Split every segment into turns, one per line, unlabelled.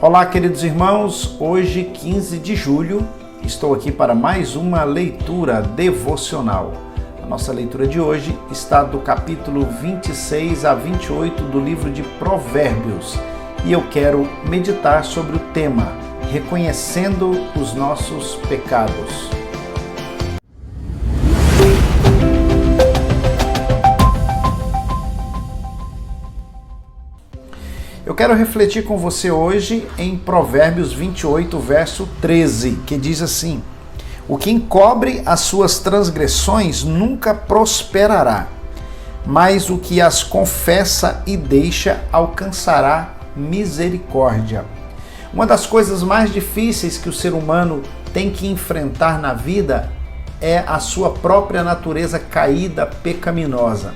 Olá, queridos irmãos, hoje 15 de julho, estou aqui para mais uma leitura devocional. A nossa leitura de hoje está do capítulo 26 a 28 do livro de Provérbios e eu quero meditar sobre o tema Reconhecendo os nossos pecados. Eu quero refletir com você hoje em Provérbios 28, verso 13, que diz assim: O que encobre as suas transgressões nunca prosperará, mas o que as confessa e deixa alcançará misericórdia. Uma das coisas mais difíceis que o ser humano tem que enfrentar na vida é a sua própria natureza caída, pecaminosa.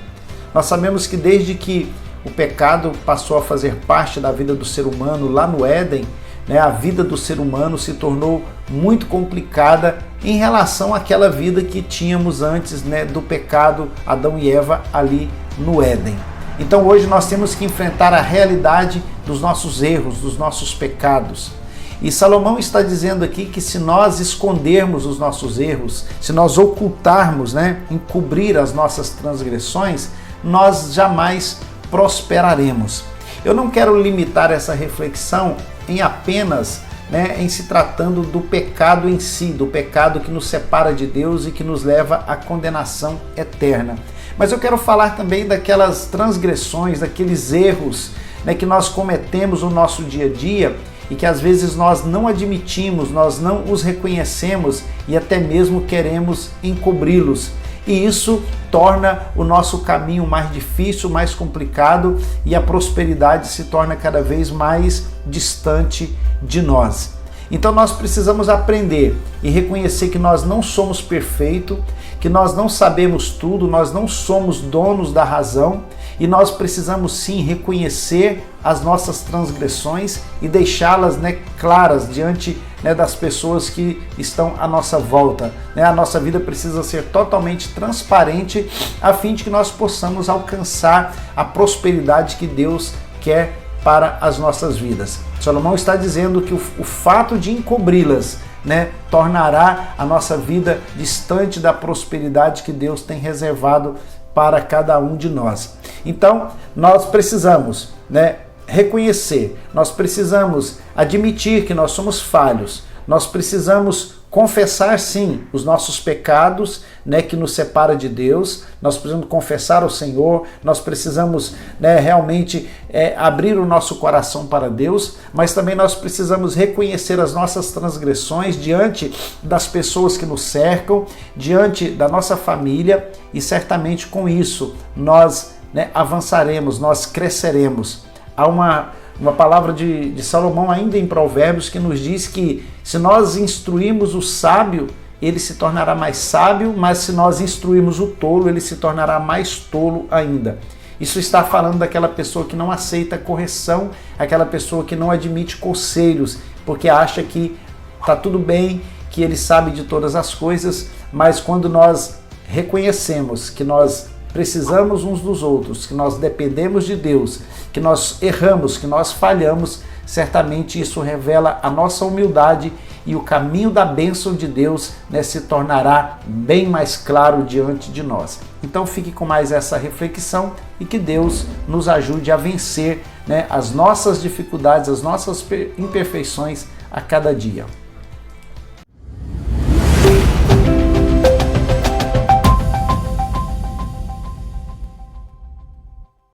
Nós sabemos que desde que o pecado passou a fazer parte da vida do ser humano lá no Éden, a vida do ser humano se tornou muito complicada em relação àquela vida que tínhamos antes do pecado, Adão e Eva ali no Éden. Então hoje nós temos que enfrentar a realidade dos nossos erros, dos nossos pecados. E Salomão está dizendo aqui que se nós escondermos os nossos erros, se nós ocultarmos, encobrir as nossas transgressões, nós jamais prosperaremos. Eu não quero limitar essa reflexão em apenas em se tratando do pecado em si, do pecado que nos separa de Deus e que nos leva à condenação eterna. Mas eu quero falar também daquelas transgressões, daqueles erros que nós cometemos no nosso dia a dia e que às vezes nós não admitimos, nós não os reconhecemos e até mesmo queremos encobri-los. E isso torna o nosso caminho mais difícil, mais complicado e a prosperidade se torna cada vez mais distante de nós. Então nós precisamos aprender e reconhecer que nós não somos perfeitos, que nós não sabemos tudo, nós não somos donos da razão e nós precisamos sim reconhecer as nossas transgressões e deixá-las claras diante das pessoas que estão à nossa volta. A nossa vida precisa ser totalmente transparente a fim de que nós possamos alcançar a prosperidade que Deus quer para as nossas vidas. Salomão está dizendo que o fato de encobri-las tornará a nossa vida distante da prosperidade que Deus tem reservado para cada um de nós. Então, nós precisamos reconhecer, nós precisamos admitir que nós somos falhos, nós precisamos confessar sim os nossos pecados que nos separa de Deus, nós precisamos confessar ao Senhor, nós precisamos realmente abrir o nosso coração para Deus, mas também nós precisamos reconhecer as nossas transgressões diante das pessoas que nos cercam, diante da nossa família e certamente com isso nós avançaremos, nós cresceremos. Há uma palavra de Salomão ainda em Provérbios que nos diz que se nós instruirmos o sábio, ele se tornará mais sábio, mas se nós instruirmos o tolo, ele se tornará mais tolo ainda. Isso está falando daquela pessoa que não aceita correção, aquela pessoa que não admite conselhos, porque acha que está tudo bem, que ele sabe de todas as coisas, mas quando nós reconhecemos que nós precisamos uns dos outros, que nós dependemos de Deus, que nós erramos, que nós falhamos, certamente isso revela a nossa humildade e o caminho da bênção de Deus se tornará bem mais claro diante de nós. Então fique com mais essa reflexão e que Deus nos ajude a vencer as nossas dificuldades, as nossas imperfeições a cada dia.